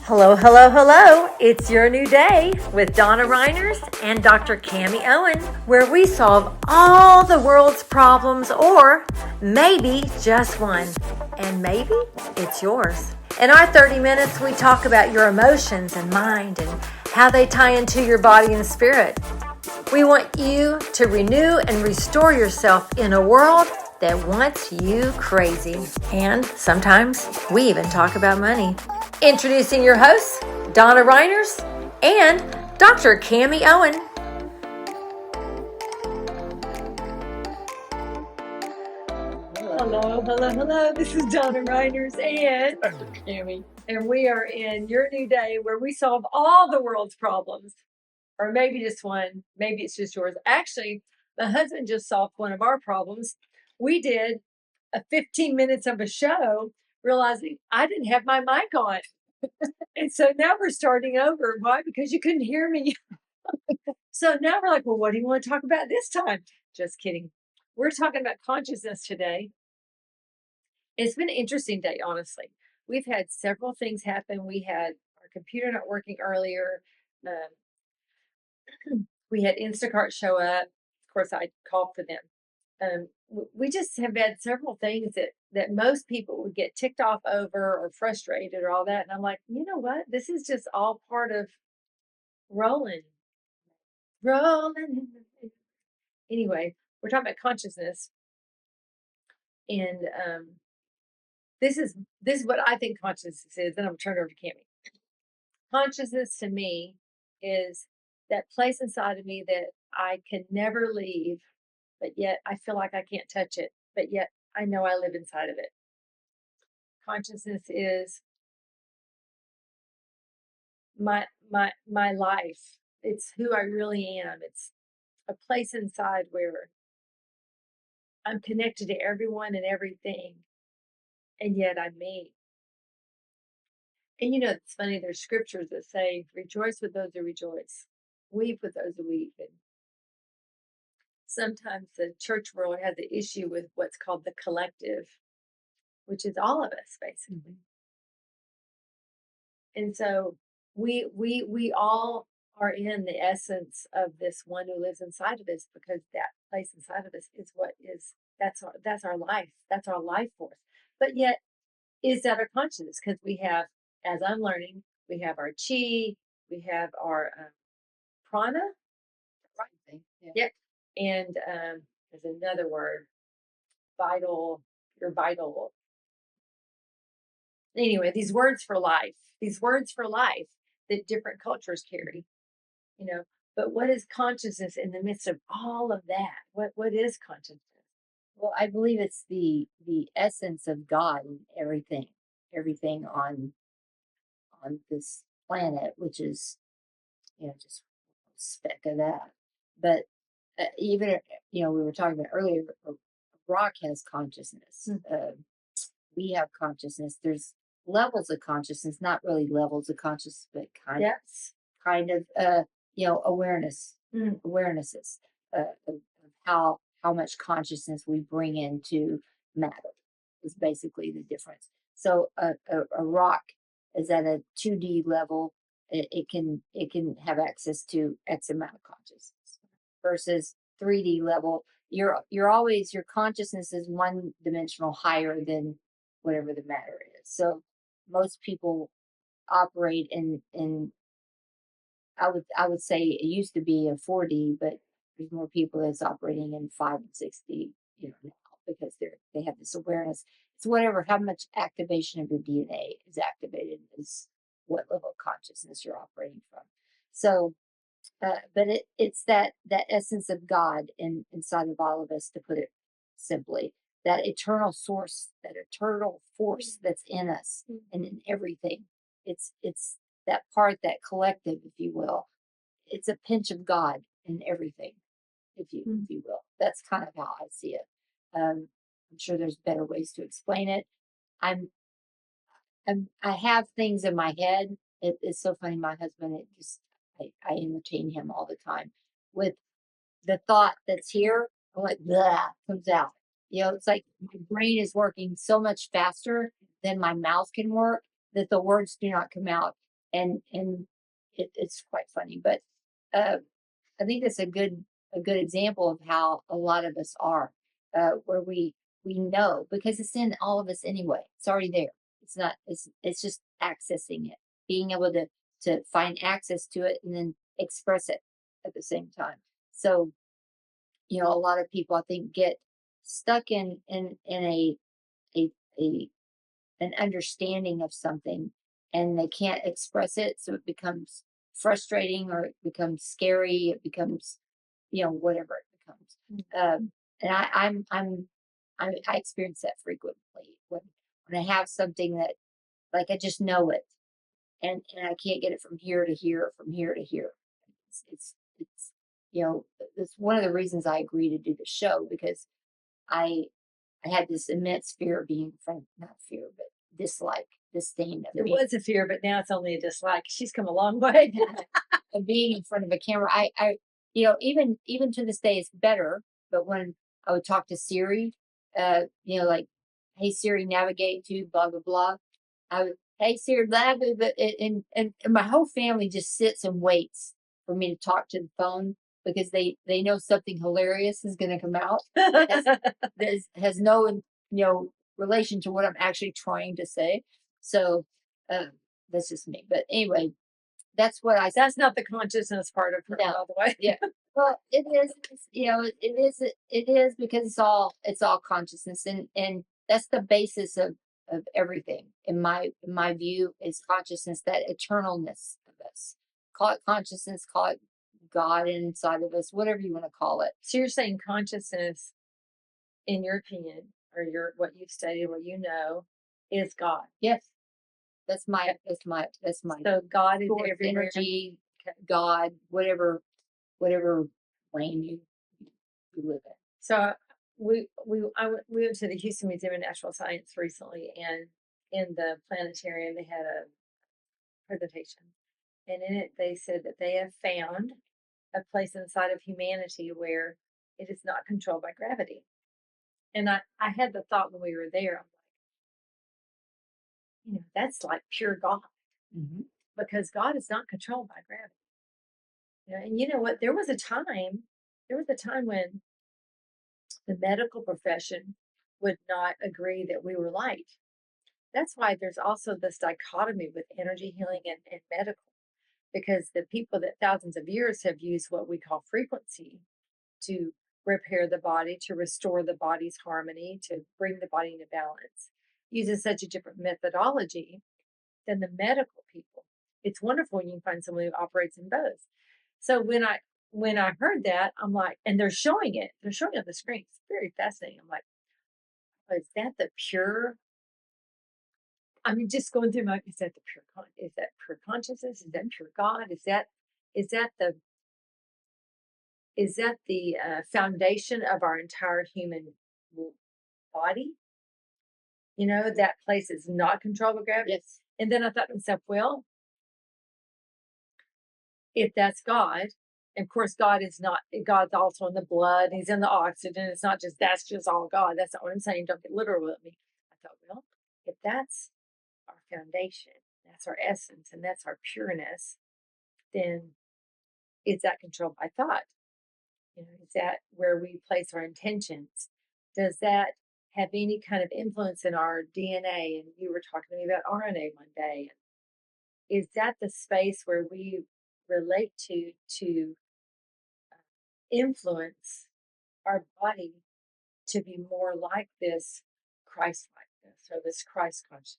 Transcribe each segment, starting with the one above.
Hello, hello, hello. It's your new day with Donna Reiners and Dr. Cami Owen, where we solve all the world's problems, or maybe just one. And maybe it's yours. In our 30 minutes, we talk about your emotions and mind and how they tie into your body and spirit. We want you to renew and restore yourself in a world that wants you crazy. And sometimes we even talk about money. Introducing your hosts, Donna Reiners and Dr. Cami Owen. Hello, hello, hello. This is Donna Reiners and Dr. Cami. And we are in your new day where we solve all the world's problems. Or maybe just one. Maybe it's just yours. Actually, my husband just solved one of our problems. We did a 15 minutes of a show realizing I didn't have my mic on. And so now we're starting over. Why? Because you couldn't hear me. So now we're like, well, what do you want to talk about this time? Just kidding. We're talking about consciousness today. It's been an interesting day, honestly. We've had several things happen. We had our computer not working earlier. We had Instacart show up. Of course, I called for them. We just have had several things that most people would get ticked off over or frustrated or all that. And I'm like, you know what? This is just all part of rolling. Anyway, we're talking about consciousness. And this is what I think consciousness is. Then I'm turning over to Cami. Consciousness to me is that place inside of me that I can never leave, but yet I feel like I can't touch it, but yet I know I live inside of it. Consciousness is my life. It's who I really am. It's a place inside where I'm connected to everyone and everything, and yet I'm me. And it's funny, there's scriptures that say, rejoice with those who rejoice, weep with those who weep. And sometimes the church world has an issue with what's called the collective, which is all of us, basically. And so we all are in the essence of this one who lives inside of us, because that place inside of us is that's our life. That's our life force. But yet, is that our consciousness? Because we have, as I'm learning, we have our chi, we have our prana, Right thing. Yeah. yep, and there's another word, vital. Your vital. Anyway, these words for life that different cultures carry, but what is consciousness in the midst of all of that? What is consciousness? Well, I believe it's the essence of God in everything on this planet, which is just a speck of that. But even we were talking about earlier, a rock has consciousness. We have consciousness. There's levels of consciousness, not really levels of consciousness, but kind of awareness, awarenesses of how much consciousness we bring into matter is basically the difference. So a rock is at a 2D level. It can have access to X amount of consciousness versus 3D level. Your consciousness is one dimensional higher than whatever the matter is. So most people operate in I would say it used to be a 4D, but there's more people that's operating in 5 and 6D, now, because they have this awareness. It's whatever, how much activation of your DNA is activated is what level of consciousness you're operating from. So, but it's that essence of God inside of all of us, to put it simply, that eternal source, that eternal force that's in us and in everything. It's that part, that collective, if you will. It's a pinch of God in everything, if you will. That's kind of how I see it. I'm sure there's better ways to explain it. I have things in my head. It's so funny. My husband, I entertain him all the time with the thought that's here. I'm like, blah, comes out. It's like my brain is working so much faster than my mouth can work that the words do not come out. and it's quite funny. But I think that's a good example of how a lot of us are, where we know because it's in all of us anyway. It's already there. It's not. It's just accessing it, being able to find access to it, and then express it at the same time. So, a lot of people I think get stuck in a an understanding of something, and they can't express it, so it becomes frustrating, or it becomes scary, it becomes whatever it becomes. And I experience that frequently when I have something that, like, I just know it, and I can't get it from here to here, from here to here. It's it's one of the reasons I agreed to do the show, because I I had this immense fear of being in front, not fear, but dislike, disdain of It being was a fear, but now it's only a dislike. She's come a long way. of being in front of a camera. Even to this day, it's better. But when I would talk to Siri, like, hey Siri, navigate to blah blah blah. I would, hey Siri, blah blah blah, and my whole family just sits and waits for me to talk to the phone, because they know something hilarious is going to come out. That has no relation to what I'm actually trying to say. So that's just me. But anyway, that's what I. That's not the consciousness part of her, No. by the way. Yeah. Well, it is. It is because it's all consciousness, and that's the basis of everything. In my view, is consciousness, that eternalness of us. Call it consciousness, call it God inside of us, whatever you want to call it. So you're saying consciousness, in your opinion, or what you've studied, what you know, is God. Yes, that's my So God is source everywhere. energy, God, whatever plane you live in. So we went to the Houston Museum of Natural Science recently, and in the planetarium they had a presentation, and in it they said that they have found a place inside of humanity where it is not controlled by gravity. And I had the thought when we were there, I'm like, that's like pure God, because God is not controlled by gravity. And you know what? There was a time when the medical profession would not agree that we were light. That's why there's also this dichotomy with energy healing and medical, because the people that thousands of years have used what we call frequency to repair the body, to restore the body's harmony, to bring the body into balance, uses such a different methodology than the medical people. It's wonderful when you can find someone who operates in both. So when I heard that, I'm like, and they're showing it on the screen. It's very fascinating. I'm like, oh, is that the pure? I mean, just going through is that the is that pure consciousness? Is that pure God? Is that the foundation of our entire human body? That place is not controlled by gravity. Yes. And then I thought to myself, well, if that's God, and of course God's also in the blood, he's in the oxygen. It's not just, that's just all God. That's not what I'm saying. Don't get literal with me. I thought, well, if that's our foundation, that's our essence, and that's our pureness, then is that controlled by thought? Is that where we place our intentions? Does that have any kind of influence in our DNA? And you were talking to me about RNA one day. Is that the space where we relate to influence our body to be more like this Christ-likeness, or this Christ consciousness?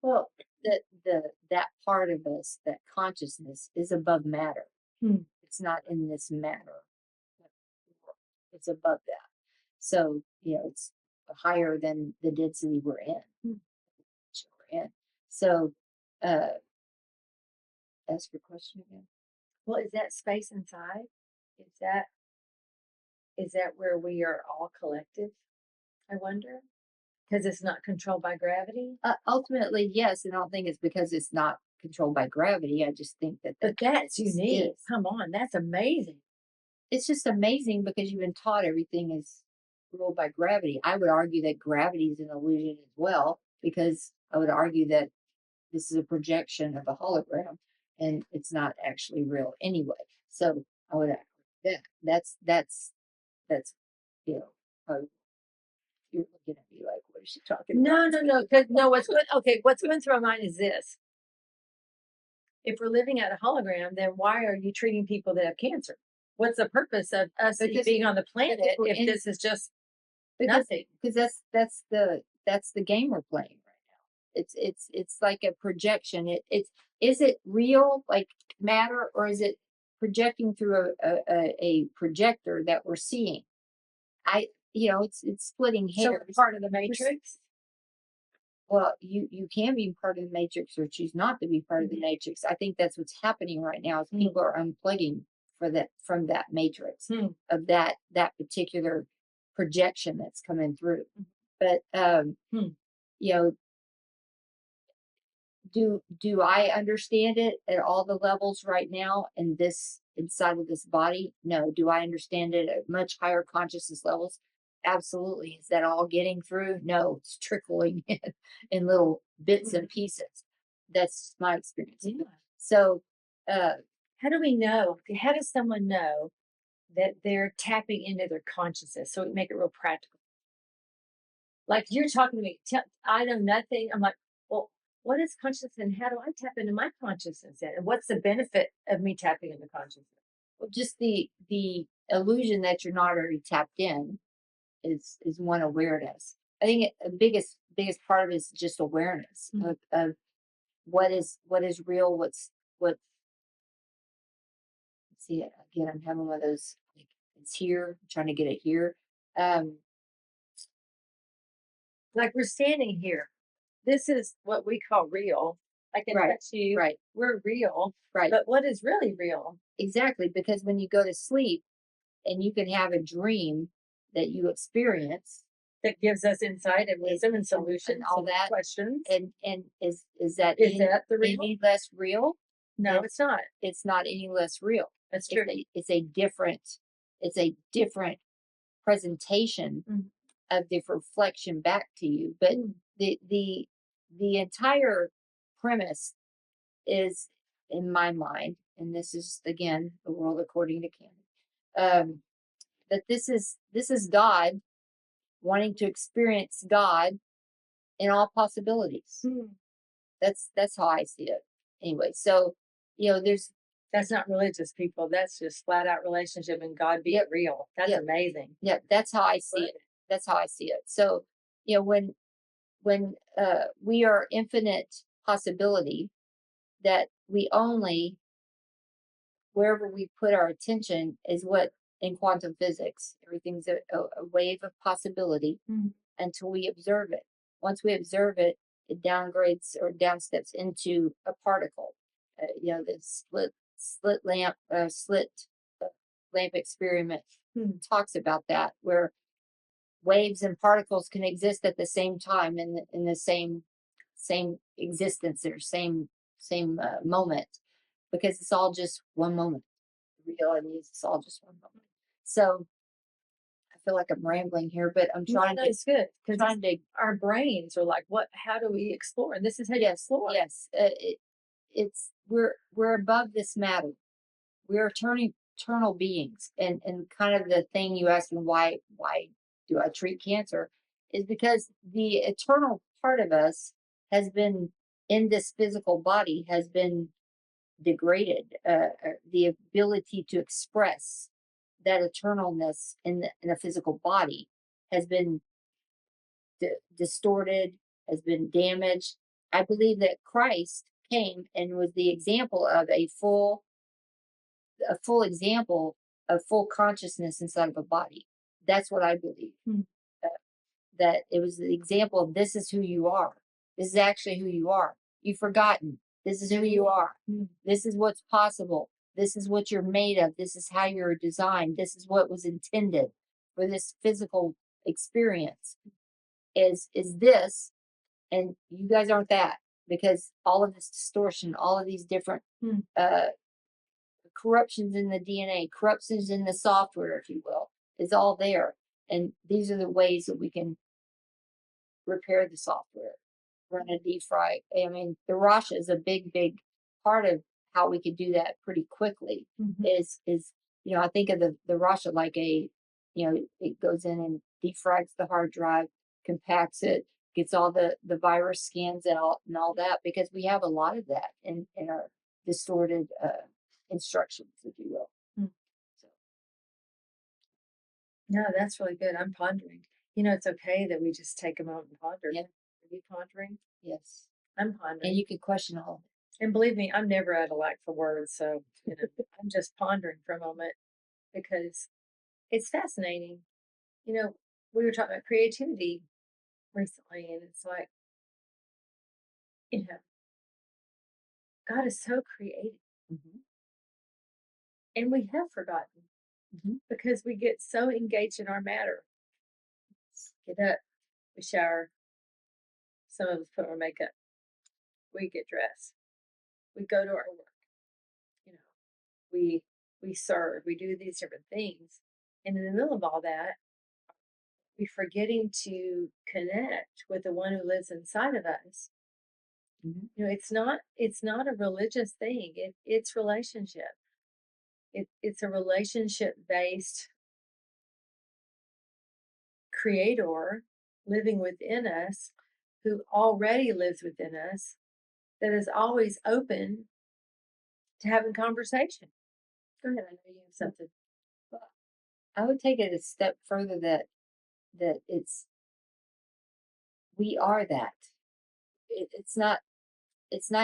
Well, that part of us, that consciousness, is above matter. It's not in this matter. It's above that. So, it's higher than the density we're in. So, ask your question again. Well, is that space inside? Is that where we are all collective? I wonder, because it's not controlled by gravity. Ultimately, yes, and I don't think it's because it's not controlled by gravity. I just think that. But that's unique. Come on, that's amazing. It's just amazing because you've been taught everything is ruled by gravity. I would argue that gravity is an illusion as well, because I would argue that this is a projection of a hologram, and it's not actually real anyway. So I would that's you know, how you're looking at me like, what is she talking about? No. Because no, what's going through my mind is this: if we're living at a hologram, then why are you treating people that have cancer? What's the purpose of us Because- being on the planet we're if in- this is just Because nothing? that's the game we're playing right now. It's like a projection. Is it real like matter, or is it projecting through a projector that we're seeing? It's splitting So hairs. we're part of the matrix. Well, you can be part of the matrix or choose not to be part of the matrix. I think that's what's happening right now is people are unplugging from that matrix of that particular projection that's coming through. But you know, do I understand it at all the levels right now in this inside of this body? No. Do I understand it at much higher consciousness levels? Absolutely. Is that all getting through? No, it's trickling in little bits and pieces. That's my experience. Yeah. So How do we know? How does someone know that they're tapping into their consciousness? So we make it real practical. Like you're talking to me, I know nothing. I'm like, well, what is consciousness and how do I tap into my consciousness? And what's the benefit of me tapping into consciousness? well, just the illusion that you're not already tapped in is one awareness. I think the biggest part of it is just awareness of what is real, what. See, again, I'm having one of those like it's here, I'm trying to get it here. Like we're standing here. This is what we call real. I can Right, touch you. right. We're real. Right. But what is really real? Exactly, because when you go to sleep and you can have a dream that you experience, That gives us insight and wisdom and solutions and all that questions. and is that that the real? any less real? No, it's not. It's not any less real. That's true. It's a different presentation of the reflection back to you. But the entire premise is, in my mind, and this is again the world according to canon, that this is God wanting to experience God in all possibilities. That's how I see it. Anyway, so that's not religious, people. That's just flat out relationship and God being real. That's amazing. Yeah, that's how I see it. That's how I see it. So, when we are infinite possibility, that we only wherever we put our attention is what in quantum physics everything's a wave of possibility until we observe it. Once we observe it, it downgrades or downsteps into a particle. The slit lamp experiment talks about that, where waves and particles can exist at the same time in the same existence or same moment, because it's all just one moment. The reality is it's all just one moment. So I feel like I'm rambling here, but I'm trying to. It's good because our brains are like, what? How do we explore? And this is how you explore. Yes, we're above this matter. We're eternal beings, and kind of the thing you asked me, why do I treat cancer, is because the eternal part of us has been in this physical body has been degraded. The ability to express that eternalness in a physical body has been distorted, has been damaged. I believe that Christ came and was the example of a full example of full consciousness inside of a body. That's what I believe. That it was the example of this is who you are. This is actually who you are. You've forgotten. This is who you are. This is what's possible. This is what you're made of. This is how you're designed. This is what was intended for this physical experience. Is this, and you guys aren't that, because all of this distortion, all of these different corruptions in the DNA, corruptions in the software, if you will, is all there. And these are the ways that we can repair the software, run a deep fry. I mean, the Rasha is a big part of how we could do that pretty quickly. Mhm. Is I think of the Rasha like it goes in and defrags the hard drive, compacts it, gets all the virus scans out and all that, because we have a lot of that in our distorted instructions, if you will. Mm. So No, that's really good. I'm pondering. It's okay that we just take a moment and ponder. yeah, Are you pondering? yes, I'm and pondering. you can question all of it. And believe me, I'm never at a lack for words. So, I'm just pondering for a moment because it's fascinating. We were talking about creativity recently, and it's like, you know, God is so creative, Mm-hmm. and we have forgotten Mm-hmm. because we get so engaged in our matter. Get up, we shower, some of us put on makeup, we get dressed, we go to our work, you know, we serve, we do these different things. And in the middle of all that, we're forgetting to connect with the one who lives inside of us. Mm-hmm. It's not a religious thing. It's relationship. It's a relationship based creator living within us, who already lives within us, that is always open to having conversation. Go ahead, I know you have something. I would take it a step further that we are that. It's not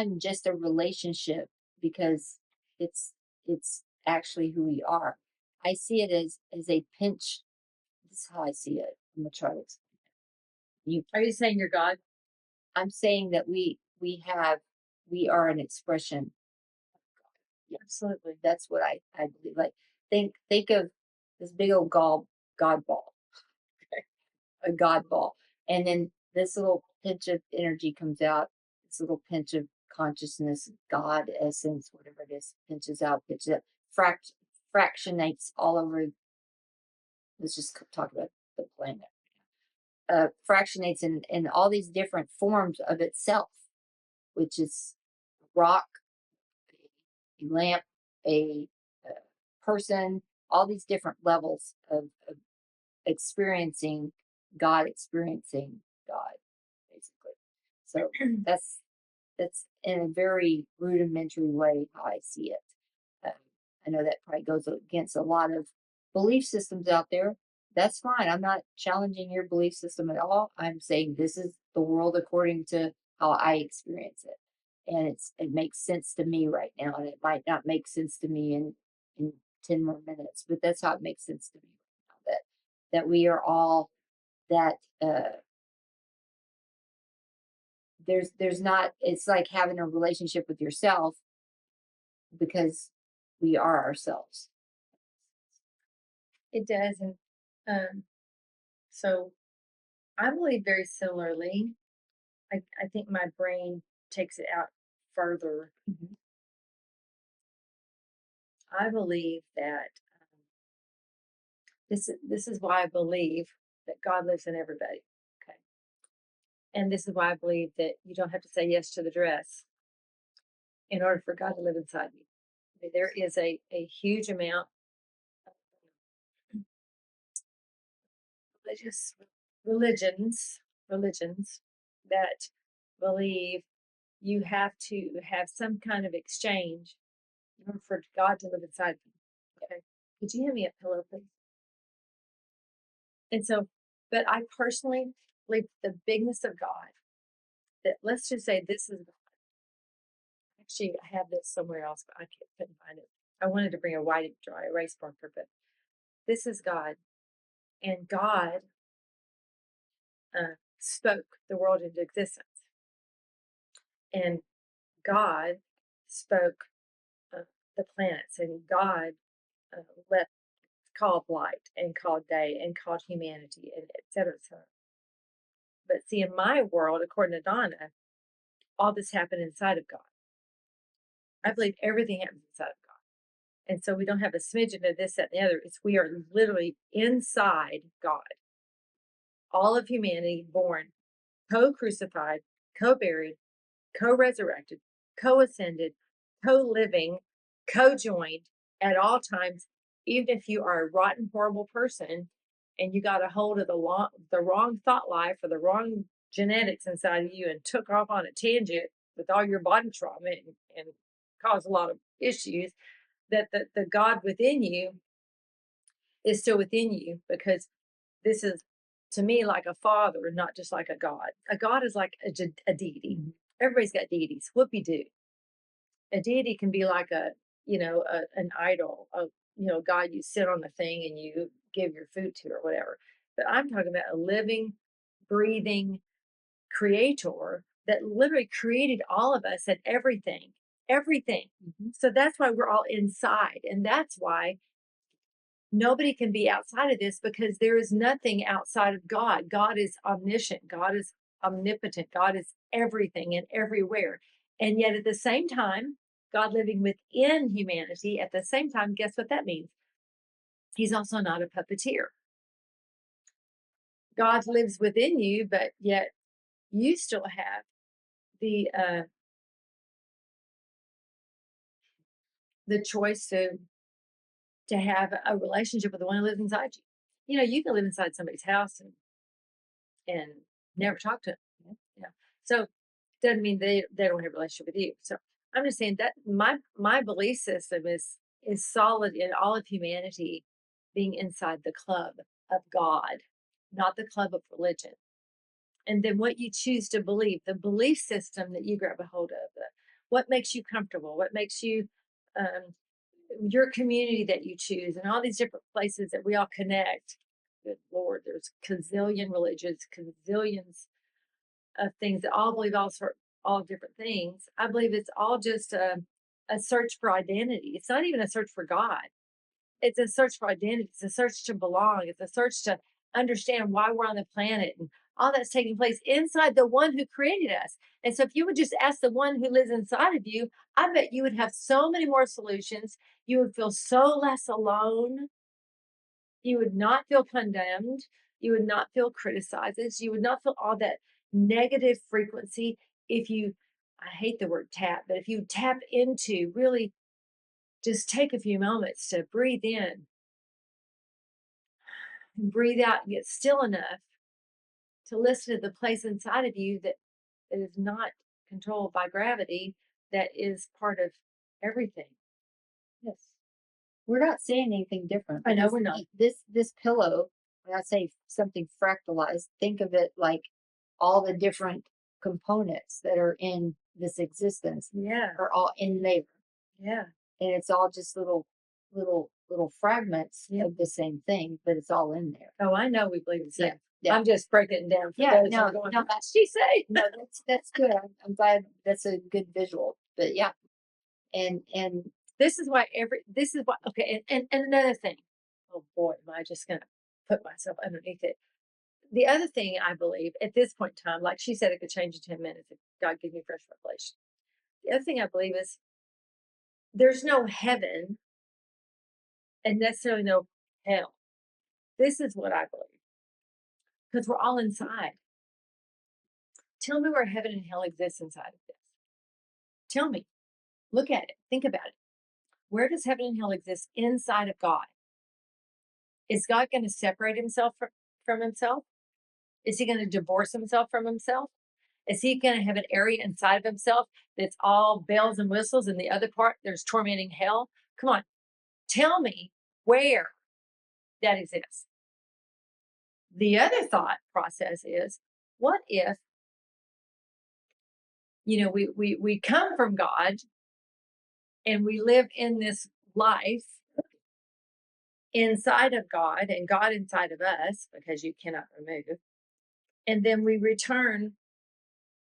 even just a relationship, because it's it's actually who we are. I see it as a pinch. This is how I see it. I'm gonna try to explain it. Are you saying you're God? I'm saying that we are an expression. Absolutely. That's what I believe. Like, think of this big old God ball, a God ball, and then this little pinch of energy comes out. This little pinch of consciousness, God essence, whatever it is, pinches out, fractionates all over. Let's just talk about the planet. Fractionates in all these different forms of itself, which is rock, a lamp, a person, all these different levels of experiencing God, basically. So that's that's in a very rudimentary way how I see it. Um, I know that probably goes against a lot of belief systems out there. That's fine. I'm not challenging your belief system at all. I'm saying this is the world according to how I experience it. And it makes sense to me right now. And it might not make sense to me in 10 more minutes, but that's how it makes sense to me right now. That we are all that there's not, it's like having a relationship with yourself, because we are ourselves. It does. And so I believe very similarly. I think my brain takes it out further. Mm-hmm. I believe that this is why I believe that God lives in everybody. Okay. And this is why I believe that you don't have to say yes to the dress in order for God to live inside you. I mean, there is a huge amount of religious religions that believe you have to have some kind of exchange in order for God to live inside you. Okay. Could you hand me a pillow, please? And so, but I personally believe the bigness of God, that let's just say this is God. Actually, I have this somewhere else, but couldn't find it. I wanted to bring a white dry erase marker, but this is God. And God spoke the world into existence. And God spoke uh, the planets, and God let called light and called day and called humanity, and et cetera, et cetera. But see, in my world, according to Donna, all this happened inside of God. I believe everything happens inside of God. And so we don't have a smidgen of this, that, and the other. It's we are literally inside God. All of humanity born, co-crucified, co-buried, co-resurrected, co-ascended, co-living, co-joined at all times, even if you are a rotten, horrible person and you got a hold of the wrong thought life or the wrong genetics inside of you and took off on a tangent with all your body trauma and caused a lot of issues, that the God within you is still within you, because this is, to me, like a father, not just like a God. A God is like a deity. Everybody's got deities. Whoopie doo. A deity can be like an idol, God you sit on the thing and you give your food to or whatever. But I'm talking about a living, breathing creator that literally created all of us and everything, everything. So that's why we're all inside. And that's why nobody can be outside of this, because there is nothing outside of God. God is omniscient. God is omnipotent. God is everything and everywhere. And yet at the same time, God living within humanity, at the same time, guess what that means? He's also not a puppeteer. God lives within you, but yet you still have the choice to have a relationship with the one who lives inside you. You can live inside somebody's house and never talk to them. So doesn't mean they don't have a relationship with you. So I'm just saying that my belief system is solid in all of humanity being inside the club of God, not the club of religion. And then what you choose to believe, the belief system that you grab a hold of, what makes you comfortable, what makes you um, your community that you choose, and all these different places that we all connect. Good Lord, there's gazillion religions, gazillions of things that all believe all different things. I believe it's all just a search for identity. It's not even a search for God. It's a search for identity. It's a search to belong. It's a search to understand why we're on the planet, and all that's taking place inside the one who created us. And so if you would just ask the one who lives inside of you, I bet you would have so many more solutions. You would feel so less alone. You would not feel condemned. You would not feel criticized. You would not feel all that negative frequency if you, I hate the word tap, but if you tap into, really just take a few moments to breathe in and breathe out and get still enough to listen to the place inside of you that is not controlled by gravity, that is part of everything. Yes. We're not saying anything different. I know because we're not. This pillow, when I say something fractalized, think of it like all the different components that are in this existence Yeah. are all in there. Yeah. And it's all just little fragments Yeah. of the same thing, but it's all in there. Oh, I know we believe the same. Yeah. I'm just breaking it down for Yeah, those who no, are going, no, what did she say? No, that's good. I'm glad that's a good visual. But yeah. And This is why okay, and another thing. Oh boy, am I just gonna put myself underneath it. The other thing I believe at this point in time, like she said, it could change in 10 minutes if God gives me fresh revelation. The other thing I believe is there's no heaven and necessarily no hell. This is what I believe, because we're all inside. Tell me where heaven and hell exists inside of this. Tell me. Look at it. Think about it. Where does heaven and hell exist inside of God? Is God going to separate himself from himself? Is he going to divorce himself from himself? Is he going to have an area inside of himself that's all bells and whistles, and the other part there's tormenting hell? Come on, tell me where that exists. The other thought process is, what if, we come from God and we live in this life inside of God and God inside of us, because you cannot remove, and then we return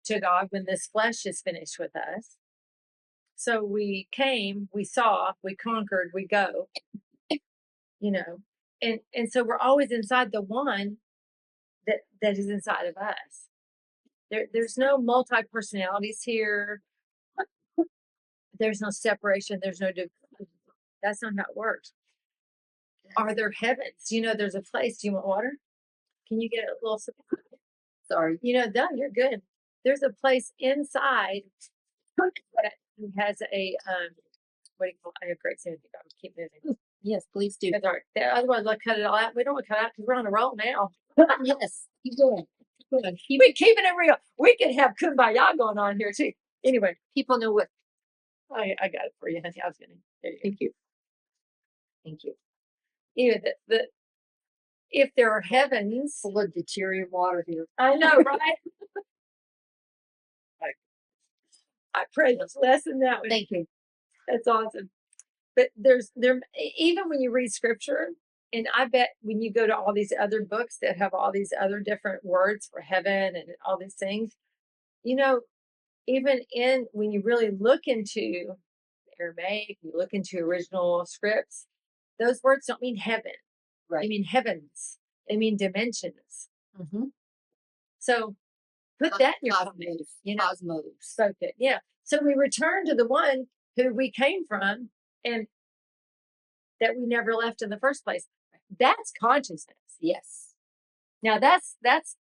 to God when this flesh is finished with us. So we came, we saw, we conquered, we go, and so we're always inside the one that is inside of us. There's no multi personalities here. There's no separation. There's no. That's not how it works. Are there heavens? There's a place. Do you want water? Can you get a little? sorry. Done. You're good. there's a place inside that has a what do you call it? I have great sympathy. I would keep moving. Yes, please do. That's all right. Otherwise, I'll cut it all out. We don't want to cut out because we're on a roll now. Yes, keep going. Keep going. We're keeping it real. We could have kumbaya going on here too. Anyway, People know what. I got it for you, honey. I was gonna. Thank you. Thank you. Even the if there are heavens, Full of deteriorating water here. I know, right? I pray there's less than that one. Thank you. That's awesome. But even when you read scripture, and I bet when you go to all these other books that have all these other different words for heaven and all these things, you know, even when you really look into Aramaic, you look into original scripts, those words don't mean heaven. Right. They mean heavens. They mean dimensions. Mm-hmm. So put that in your Cosmos. comments, you know. Cosmos. Spoke it. Yeah. So we return to the one who we came from and that we never left in the first place. That's consciousness. Yes. Now that's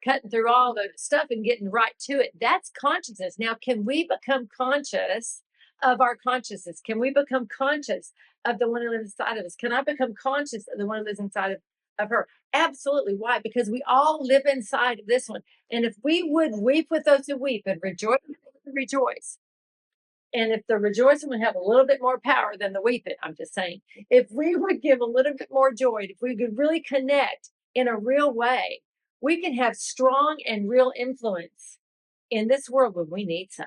cutting through all the stuff and getting right to it. That's consciousness. Now, can we become conscious of our consciousness? Can we become conscious of the one who lives inside of us? Can I become conscious of the one who lives inside of her? Absolutely. Why? Because we all live inside of this one. And if we would weep with those who weep and rejoice with those who rejoice, and if the rejoicing would have a little bit more power than the weeping, I'm just saying, if we would give a little bit more joy, if we could really connect in a real way, we can have strong and real influence in this world when we need some.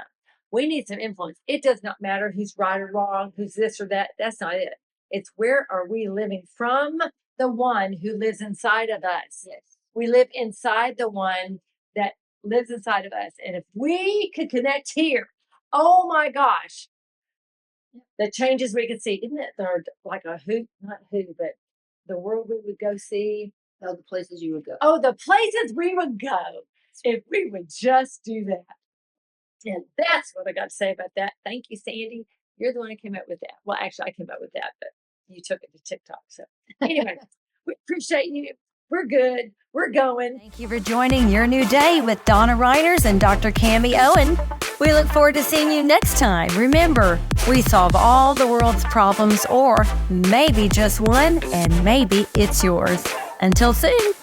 We need some influence. It does not matter who's right or wrong, who's this or that. That's not it. It's where are we living from the one who lives inside of us. Yes. We live inside the one that lives inside of us. And if we could connect here, oh my gosh, the changes we could see. Isn't it like a not who, but the world we would go see? Oh, the places you would go. Oh, the places we would go if we would just do that. And that's what I got to say about that. Thank you, Sandy. You're the one who came up with that. Well, actually, I came up with that, but you took it to TikTok. So anyway, we appreciate you. We're good. We're going. Thank you for joining Your New Day with Donna Reiners and Dr. Cammie Owen. We look forward to seeing you next time. Remember, we solve all the world's problems, or maybe just one, and maybe it's yours. Until soon.